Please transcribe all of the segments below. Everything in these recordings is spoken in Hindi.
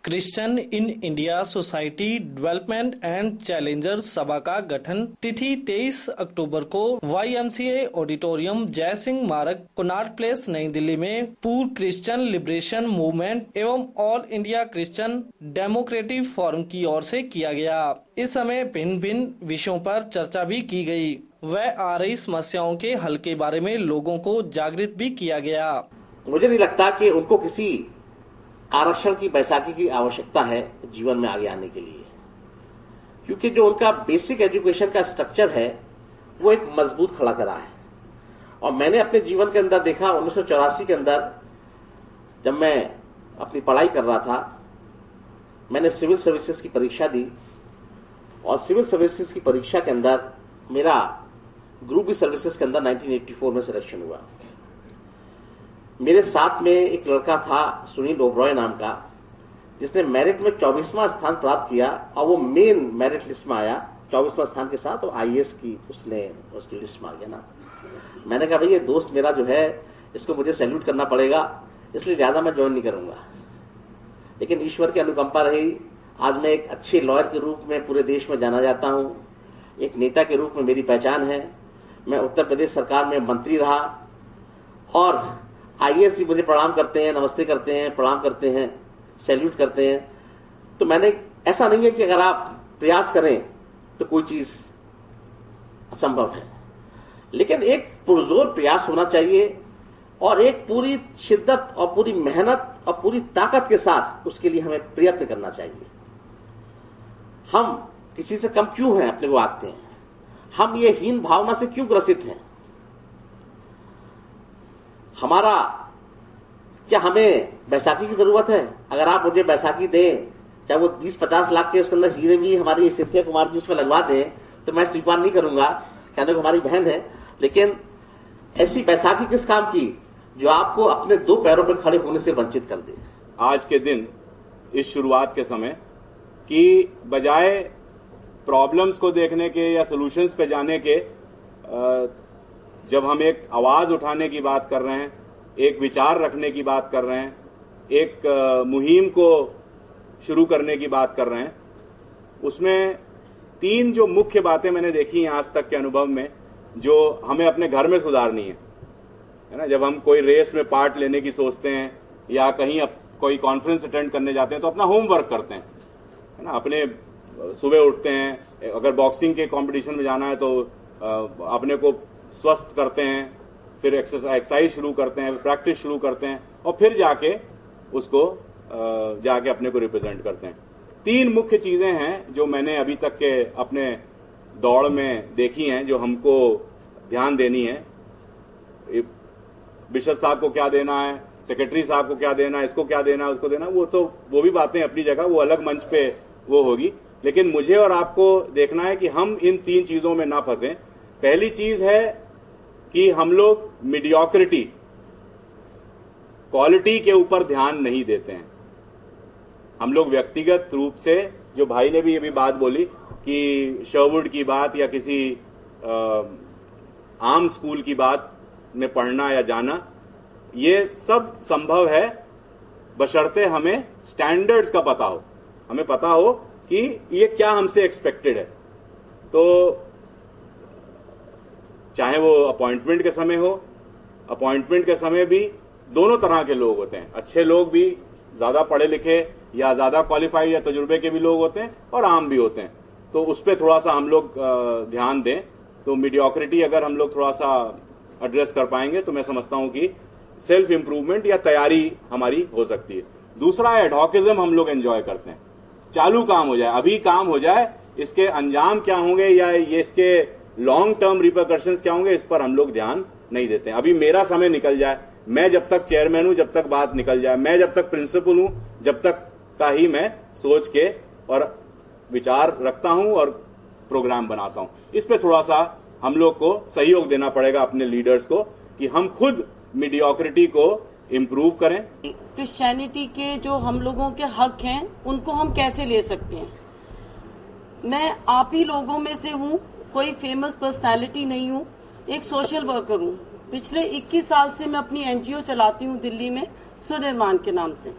Christian in India society development and challenger सभा का गठन। तिथि 23 अक्टूबर को YMCA ऑडिटोरियम, जय सिंह मार्ग, कोनार्ड प्लेस, नई दिल्ली में पूर्व क्रिश्चियन लिबरेशन मूवमेंट एवं all India Christian democratic forum की ओर से किया गया। इस समय भिन्न भिन्न विषयों पर चर्चा भी की गई। वह आ रही समस्याओं के हल के बारे में लोगों को जागृत भी किया गया। मुझे नहीं लगता कि उनको किसी आरक्षण की बैसाखी की आवश्यकता है जीवन में आगे आने के लिए, क्योंकि जो उनका बेसिक एजुकेशन का स्ट्रक्चर है वो एक मजबूत खड़ा करा है। और मैंने अपने जीवन के अंदर देखा, 1984 के अंदर जब मैं अपनी पढ़ाई कर रहा था, मैंने सिविल सर्विसेज की परीक्षा दी और सिविल सर्विसेज की परीक्षा के अंदर मेरा ग्रुप बी सर्विसेज के अंदर 1984 में सिलेक्शन हुआ। मेरे साथ में एक लड़का था सुनील ओबरॉय नाम का, जिसने मेरिट में 24वां स्थान प्राप्त किया और वो मेन मेरिट लिस्ट में आया 24वां स्थान के साथ, और IAS की उसकी लिस्ट में आ गया ना। मैंने कहा भाई ये दोस्त मेरा जो है इसको मुझे सैल्यूट करना पड़ेगा, इसलिए ज्यादा मैं ज्वाइन नहीं करूंगा। लेकिन ईश्वर की अनुकंपा रही, आज मैं एक अच्छे लॉयर के रूप में पूरे देश में जाना जाता हूं, एक नेता के रूप में मेरी पहचान है। मैं उत्तर प्रदेश सरकार में मंत्री रहा और IAS भी मुझे प्रणाम करते हैं, नमस्ते करते हैं, प्रणाम करते हैं, सैल्यूट करते हैं। तो मैंने, ऐसा नहीं है कि अगर आप प्रयास करें तो कोई चीज असंभव है, लेकिन एक पुरजोर प्रयास होना चाहिए और एक पूरी शिद्दत और पूरी मेहनत और पूरी ताकत के साथ उसके लिए हमें प्रयत्न करना चाहिए। हम किसी से कम क्यों हैं अपने को आंकते हैं, हम ये हीन भावना से क्यों ग्रसित हैं? क्या हमें बैसाखी की जरूरत है? अगर आप मुझे बैसाखी दें, चाहे वो 20-50 लाख के उसके अंदर हीरे भी हमारी सिद्धिया कुमार जी उसमें लगवा दें, तो मैं स्वीकार नहीं करूंगा, कहने को हमारी बहन है। लेकिन ऐसी बैसाखी किस काम की जो आपको अपने दो पैरों पर खड़े होने से वंचित कर दे? आज के दिन, इस शुरुआत के समय कि बजाय प्रॉब्लम्स को देखने के या सॉल्यूशंस पे जाने के, जब हम एक आवाज उठाने की बात कर रहे हैं, एक विचार रखने की बात कर रहे हैं, एक मुहिम को शुरू करने की बात कर रहे हैं, उसमें 3 जो मुख्य बातें मैंने देखी हैं आज तक के अनुभव में, जो हमें अपने घर में सुधारनी है ना। जब हम कोई रेस में पार्ट लेने की सोचते हैं या कहीं कोई कॉन्फ्रेंस अटेंड करने जाते हैं तो अपना होमवर्क करते हैं, है ना। अपने सुबह उठते हैं, अगर बॉक्सिंग के कंपटीशन में जाना है तो अपने को स्वस्थ करते हैं, फिर एक्सरसाइज शुरू करते हैं, प्रैक्टिस शुरू करते हैं और फिर जाके उसको जाके अपने को रिप्रेजेंट करते हैं। 3 मुख्य चीजें हैं जो मैंने अभी तक के अपने दौड़ में देखी हैं, जो हमको ध्यान देनी है। बिशप साहब को क्या देना है, सेक्रेटरी साहब को क्या देना है, इसको क्या देना है, उसको देना, वो भी बातें अपनी जगह, वो अलग मंच पे वो होगी। लेकिन मुझे और आपको देखना है कि हम इन 3 चीजों में ना फंसें। पहली चीज है कि हम लोग मीडियोक्रिटी, क्वालिटी के ऊपर ध्यान नहीं देते हैं। हम लोग व्यक्तिगत रूप से, जो भाई ने भी अभी बात बोली कि शर्वुड की बात या किसी आम स्कूल की बात में पढ़ना या जाना, ये सब संभव है बशर्ते हमें स्टैंडर्ड्स का पता हो, हमें पता हो कि ये क्या हमसे एक्सपेक्टेड है। तो चाहे वो अपॉइंटमेंट के समय हो, अपॉइंटमेंट के समय भी दोनों तरह के लोग होते हैं। अच्छे लोग भी, ज्यादा पढ़े लिखे या ज्यादा क्वालिफाइड या तजुर्बे के भी लोग होते हैं, और आम भी होते हैं। तो उस पर थोड़ा सा हम लोग ध्यान दें। तो मीडियोक्रिटी अगर हम लोग थोड़ा सा एड्रेस कर पाएंगे तो मैं समझता हूं कि सेल्फ इंप्रूवमेंट या तैयारी हमारी हो सकती है। दूसरा, एडहॉकिज्म हम लोग एंजॉय करते हैं। चालू काम हो जाए, अभी काम हो जाए, इसके अंजाम क्या होंगे या ये इसके लॉन्ग टर्म रिपरकशंस क्या होंगे, इस पर हम लोग ध्यान नहीं देते हैं। अभी मेरा समय निकल जाए, मैं जब तक चेयरमैन हूं जब तक बात निकल जाए, मैं जब तक प्रिंसिपल हूं जब तक का ही मैं सोच के और विचार रखता हूं और प्रोग्राम बनाता हूं। इस पे थोड़ा सा हम लोग को सहयोग देना पड़ेगा अपने लीडर्स को, कि हम खुद मीडियोक्रिटी को इम्प्रूव करें। क्रिश्चियनिटी के जो हम लोगों के हक हैं उनको हम कैसे ले सकते हैं? मैं आप ही लोगों में से हूँ, कोई फेमस पर्सनालिटी नहीं हूँ, एक सोशल वर्कर हूँ। पिछले 21 साल से मैं अपनी NGO चलाती हूँ दिल्ली में, सुनिर्माण के नाम से।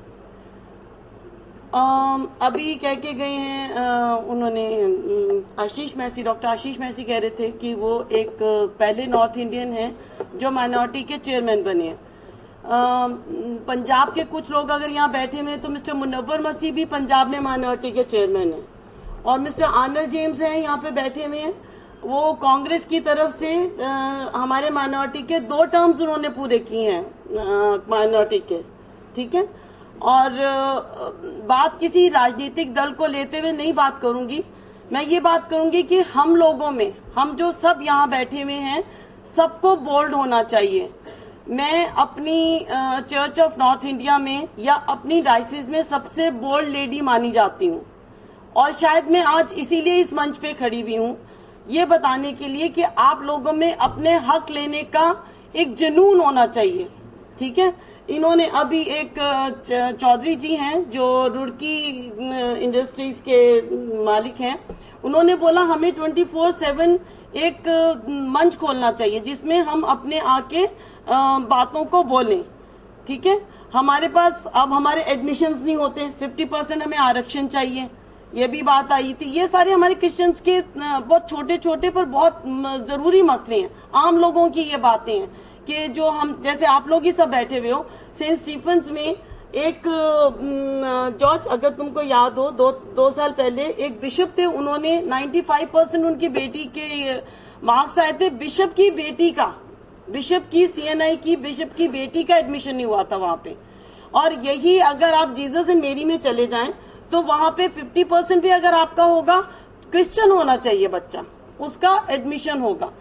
अभी कह के गए हैं उन्होंने, आशीष मैसी, डॉक्टर आशीष मैसी कह रहे थे कि वो एक पहले नॉर्थ इंडियन हैं जो माइनॉरिटी के चेयरमैन बने हैं। पंजाब के कुछ लोग अगर यहाँ बैठे हुए हैं तो मिस्टर मुनव्वर मसीह भी पंजाब में माइनॉरिटी के चेयरमैन हैं, और मिस्टर आर्नल्ड जेम्स हैं यहाँ पे बैठे हुए हैं, वो कांग्रेस की तरफ से हमारे माइनॉरिटी के 2 टर्म्स उन्होंने पूरे किए हैं माइनॉरिटी के, ठीक है। और बात किसी राजनीतिक दल को लेते हुए नहीं बात करूंगी, मैं ये बात करूंगी कि हम लोगों में, हम जो सब यहाँ बैठे हुए हैं, सबको बोल्ड होना चाहिए। मैं अपनी चर्च ऑफ नॉर्थ इंडिया में या अपनी डायसिस में सबसे बोल्ड लेडी मानी जाती हूँ, और शायद मैं आज इसीलिए इस मंच पे खड़ी हुई हूँ, ये बताने के लिए कि आप लोगों में अपने हक लेने का एक जुनून होना चाहिए, ठीक है। इन्होंने अभी एक चौधरी जी हैं जो रुड़की इंडस्ट्रीज के मालिक हैं, उन्होंने बोला हमें 24/7 एक मंच खोलना चाहिए जिसमें हम अपने आके बातों को बोलें, ठीक है। हमारे पास अब हमारे एडमिशन्स नहीं होते, 50% हमें आरक्षण चाहिए, ये भी बात आई थी। ये सारे हमारे क्रिश्चियंस के बहुत छोटे छोटे पर बहुत जरूरी मसले हैं, आम लोगों की ये बातें हैं कि जो हम, जैसे आप लोग ही सब बैठे हुए हो, सेंट स्टीफेंस में एक जॉर्ज, अगर तुमको याद हो, दो साल पहले एक बिशप थे, उन्होंने 95% उनकी बेटी के मार्क्स आए थे, बिशप की बेटी का, बिशप की CNI की बिशप की बेटी का एडमिशन नहीं हुआ था वहां पे। और यही अगर आप जीसस एंड मेरी में चले जाएं तो वहां पे 50% भी अगर आपका होगा, क्रिश्चियन होना चाहिए बच्चा, उसका एडमिशन होगा।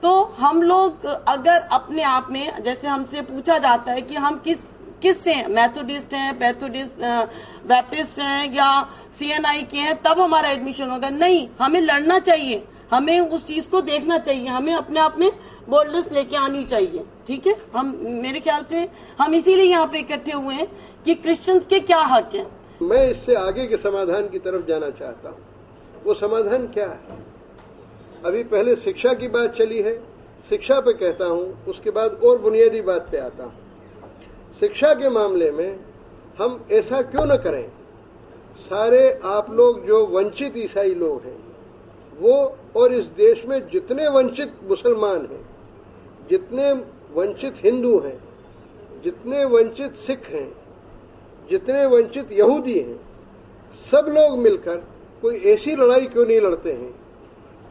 तो हम लोग अगर अपने आप में, जैसे हमसे पूछा जाता है कि हम किस से हैं, मैथोडिस्ट हैं, पैथोडिस्ट, बैप्टिस्ट हैं या CNI के हैं, तब हमारा एडमिशन होगा। नहीं, हमें लड़ना चाहिए, हमें उस चीज को देखना चाहिए, हमें अपने आप में बोल्डनेस लेके आनी चाहिए, ठीक है। हम, मेरे ख्याल से हम इसीलिए यहाँ पे इकट्ठे हुए हैं कि क्रिश्चियंस के क्या हक हैं। मैं इससे आगे के समाधान की तरफ जाना चाहता हूँ। वो समाधान क्या है? अभी पहले शिक्षा की बात चली है, शिक्षा पे कहता हूँ, उसके बाद और बुनियादी बात पे आता हूँ। शिक्षा के मामले में हम ऐसा क्यों न करें, सारे आप लोग जो वंचित ईसाई लोग हैं वो, और इस देश में जितने वंचित मुसलमान हैं, जितने वंचित हिंदू हैं, जितने वंचित सिख हैं, जितने वंचित यहूदी हैं, सब लोग मिलकर कोई ऐसी लड़ाई क्यों नहीं लड़ते हैं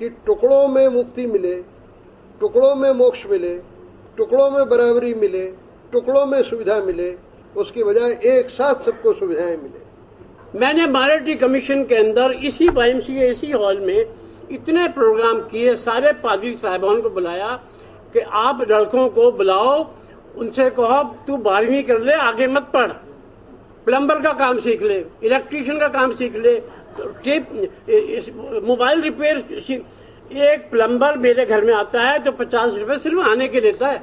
कि टुकड़ों में मुक्ति मिले, टुकड़ों में मोक्ष मिले, टुकड़ों में बराबरी मिले, टुकड़ों में सुविधा मिले, उसकी बजाय एक साथ सबको सुविधाएं मिले। मैंने माइनॉरिटी कमीशन के अंदर इसी YMCA इसी हॉल में इतने प्रोग्राम किए, सारे पादरी साहिबान को बुलाया कि आप लड़कों को बुलाओ, उनसे कहो तू 12वीं कर ले, आगे मत पढ़, प्लम्बर का काम सीख ले, इलेक्ट्रीशियन का काम सीख ले, मोबाइल रिपेयर। एक प्लम्बर मेरे घर में आता है तो 50 रुपए सिर्फ आने के लेता है,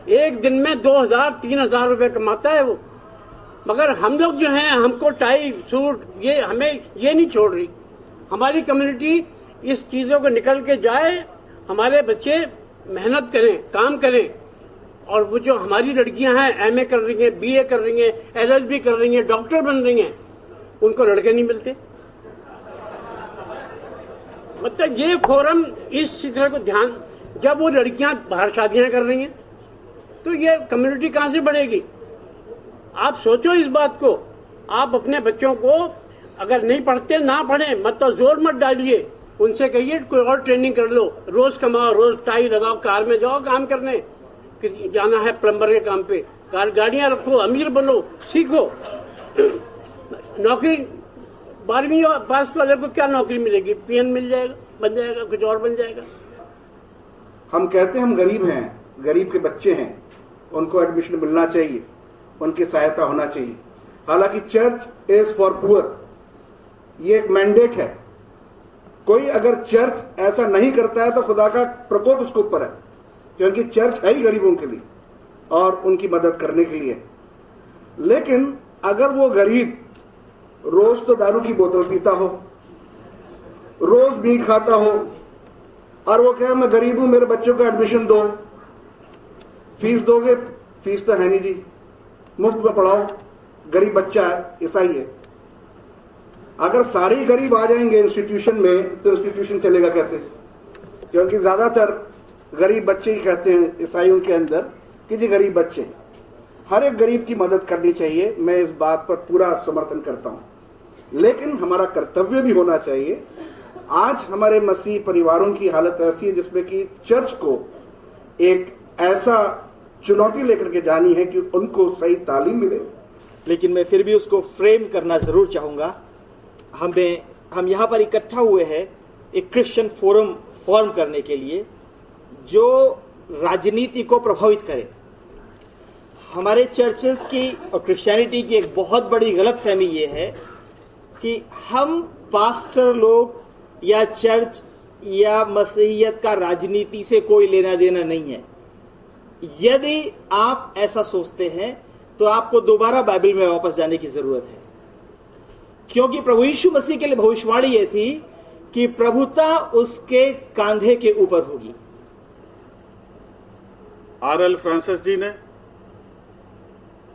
एक दिन में 2000-3000 रुपए कमाता है वो। मगर हम लोग जो हैं, हमको टाई सूट, ये हमें ये नहीं छोड़ रही। हमारी कम्युनिटी इस चीजों को निकल के जाए, हमारे बच्चे मेहनत करें, काम करें, और वो जो हमारी लड़कियां हैं MA कर रही हैं, BA कर रही हैं, LLB कर रही हैं, डॉक्टर बन रही हैं, उनको लड़के नहीं मिलते। मतलब ये फोरम इस तरह को ध्यान, जब वो लड़कियां बाहर शादियां कर रही हैं तो ये कम्युनिटी कहां से बढ़ेगी? आप सोचो इस बात को। आप अपने बच्चों को अगर नहीं पढ़ते ना पढ़े, मत तो जोर मत डालिए, उनसे कहिए कोई और ट्रेनिंग कर लो, रोज कमाओ, रोज टाई लगाओ, कार में जाओ काम करने, कि जाना है प्लम्बर के काम पे, गाड़ियां रखो, अमीर बनो, सीखो। नौकरी 12वीं पास वाले को क्या नौकरी मिलेगी? PN मिल जाएगा, बन जाएगा, कुछ और बन जाएगा। हम कहते हैं हम गरीब हैं, गरीब के बच्चे हैं, उनको एडमिशन मिलना चाहिए, उनकी सहायता होना चाहिए। हालांकि चर्च इज फॉर पुअर, ये एक मैंडेट है। कोई अगर चर्च ऐसा नहीं करता है तो खुदा का प्रकोप उसके ऊपर है, क्योंकि चर्च है ही गरीबों के लिए और उनकी मदद करने के लिए। लेकिन अगर वो गरीब रोज तो दारू की बोतल पीता हो, रोज मीट खाता हो, और वो कहे मैं गरीब हूं, मेरे बच्चों को एडमिशन दो, फीस दोगे? फीस तो है नहीं जी, मुफ्त में पढ़ाओ, गरीब बच्चा है, ईसाई है, अगर सारे गरीब आ जाएंगे इंस्टीट्यूशन में तो इंस्टीट्यूशन चलेगा कैसे? क्योंकि ज्यादातर गरीब बच्चे ही कहते हैं ईसाइयों के अंदर कि जी गरीब बच्चे। हर एक गरीब की मदद करनी चाहिए, मैं इस बात पर पूरा समर्थन करता हूं, लेकिन हमारा कर्तव्य भी होना चाहिए। आज हमारे मसीह परिवारों की हालत ऐसी है जिसमें कि चर्च को एक ऐसा चुनौती लेकर के जानी है कि उनको सही तालीम मिले। लेकिन मैं फिर भी उसको फ्रेम करना जरूर चाहूंगा। हम यहाँ पर इकट्ठा हुए हैं एक क्रिश्चियन फोरम फॉर्म करने के लिए जो राजनीति को प्रभावित करे। हमारे चर्चेस की और क्रिश्चियनिटी की एक बहुत बड़ी गलतफहमी ये है कि हम पास्टर लोग या चर्च या मसीहियत का राजनीति से कोई लेना देना नहीं है। यदि आप ऐसा सोचते हैं तो आपको दोबारा बाइबल में वापस जाने की जरूरत है, क्योंकि प्रभु यीशु मसीह के लिए भविष्यवाणी यह थी कि प्रभुता उसके कांधे के ऊपर होगी। आर.एल. फ्रांसिस जी ने,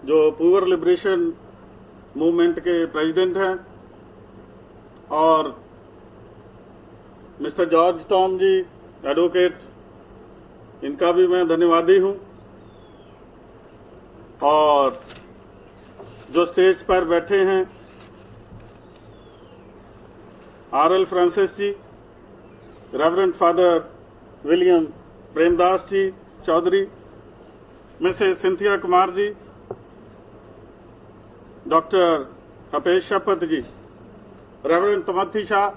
जो पुअर लिबरेशन मूवमेंट के प्रेसिडेंट हैं, और मिस्टर जॉर्ज टॉम जी एडवोकेट, इनका भी मैं धन्यवादी हूं। और जो स्टेज पर बैठे हैं आर.एल. फ्रांसिस जी, रेवरेंड फादर विलियम प्रेमदास जी Chaudhary, Mrs Cynthia Kumar ji, doctor अपेश शपथ जी, रेवरेंड तमथी शाह,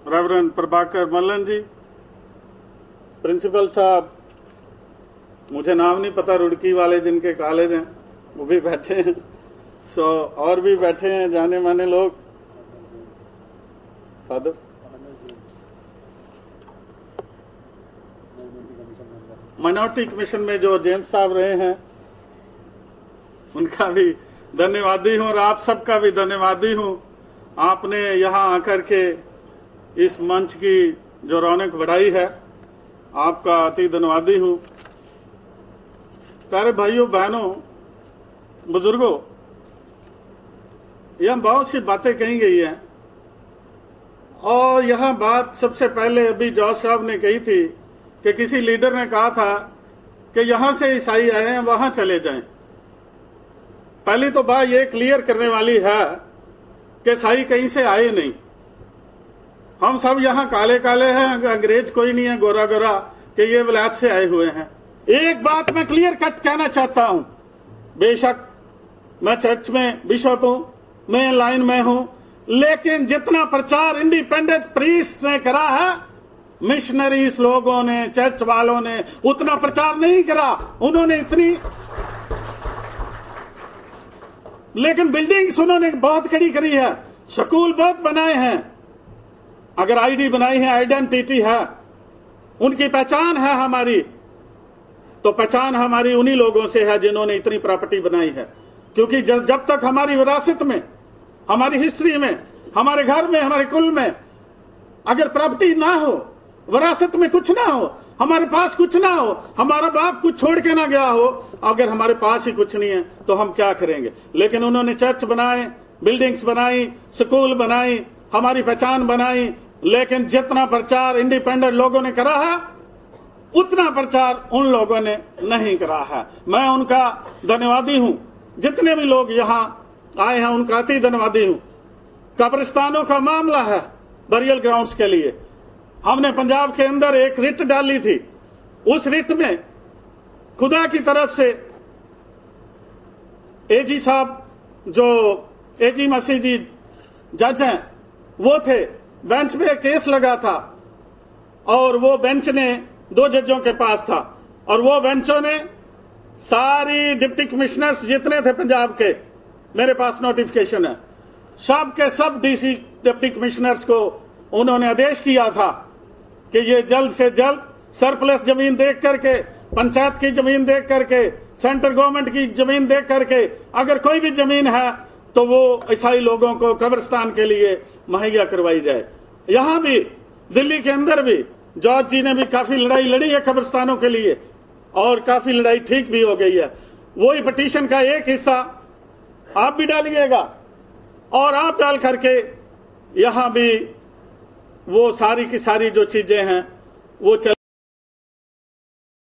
रेवरेंड प्रभाकर मल्लन जी, प्रिंसिपल साहब, मुझे नाम नहीं पता रुड़की वाले जिनके कॉलेज हैं वो भी बैठे हैं, और भी बैठे हैं जाने माने लोग। फादर माइनॉरिटी कमीशन में जो जेम्स साहब रहे हैं उनका भी धन्यवादी हूं और आप सबका भी धन्यवादी हूं। आपने यहां आकर के इस मंच की जो रौनक बढ़ाई है, आपका अति धन्यवादी हूं। प्यारे भाइयों बहनों बुजुर्गों, यह बहुत सी बातें कही गई हैं और यह बात सबसे पहले अभी जॉर्ज साहब ने कही थी कि किसी लीडर ने कहा था कि यहां से ईसाई आए हैं वहां चले जाएं। पहली तो बात ये क्लियर करने वाली है कि ईसाई कहीं से आए नहीं, हम सब यहां काले काले हैं, अंग्रेज कोई नहीं है गोरा गोरा कि ये विलायत से आए हुए हैं। एक बात मैं क्लियर कट कहना चाहता हूं, बेशक मैं चर्च में बिशप हूं, मैं लाइन में हूं, लेकिन जितना प्रचार इंडिपेंडेंट प्रीस्ट ने करा है, मिशनरीज लोगों ने, चर्च वालों ने उतना प्रचार नहीं करा। उन्होंने इतनी, लेकिन बिल्डिंग्स उन्होंने बहुत कड़ी करी है, स्कूल बहुत बनाए हैं। अगर आईडी बनाई है, आइडेंटिटी है, उनकी पहचान है हमारी, तो पहचान हमारी उन्हीं लोगों से है जिन्होंने इतनी प्रॉपर्टी बनाई है। क्योंकि जब तक हमारी विरासत में, हमारी हिस्ट्री में, हमारे घर में, हमारे कुल में अगर प्रॉपर्टी ना हो, विरासत में कुछ ना हो, हमारे पास कुछ ना हो, हमारा बाप कुछ छोड़ के ना गया हो, अगर हमारे पास ही कुछ नहीं है तो हम क्या करेंगे। लेकिन उन्होंने चर्च बनाए, बिल्डिंग्स बनाई, स्कूल बनाई, हमारी पहचान बनाई, लेकिन जितना प्रचार इंडिपेंडेंट लोगों ने करा है उतना प्रचार उन लोगों ने नहीं करा है। मैं उनका धन्यवादी हूं, जितने भी लोग यहां आए हैं उनका अति धन्यवादी हूं। कब्रिस्तानों का मामला है, बरियल ग्राउंड्स के लिए हमने पंजाब के अंदर एक रिट डाली थी। उस रिट में खुदा की तरफ से एजी साहब, जो एजी मसीह जी जज हैं, वो थे, बेंच पे केस लगा था और वो बेंच ने 2 जजों के पास था और वो बेंचों ने सारी डिप्टी कमिश्नर्स जितने थे पंजाब के, मेरे पास नोटिफिकेशन है, सब के सब डीसी डिप्टी कमिश्नर्स को उन्होंने आदेश किया था कि ये जल्द से जल्द सरप्लस जमीन देख करके, पंचायत की जमीन देख करके, सेंट्रल गवर्नमेंट की जमीन देख करके, अगर कोई भी जमीन है तो वो ईसाई लोगों को कब्रिस्तान के लिए मुहैया करवाई जाए। यहां भी दिल्ली के अंदर भी जॉर्ज जी ने भी काफी लड़ाई लड़ी है कब्रिस्तानों के लिए और काफी लड़ाई ठीक भी हो गई है। वही पिटीशन का एक हिस्सा आप भी डालिएगा और आप डाल करके यहां भी वो सारी की सारी जो चीजें हैं वो चल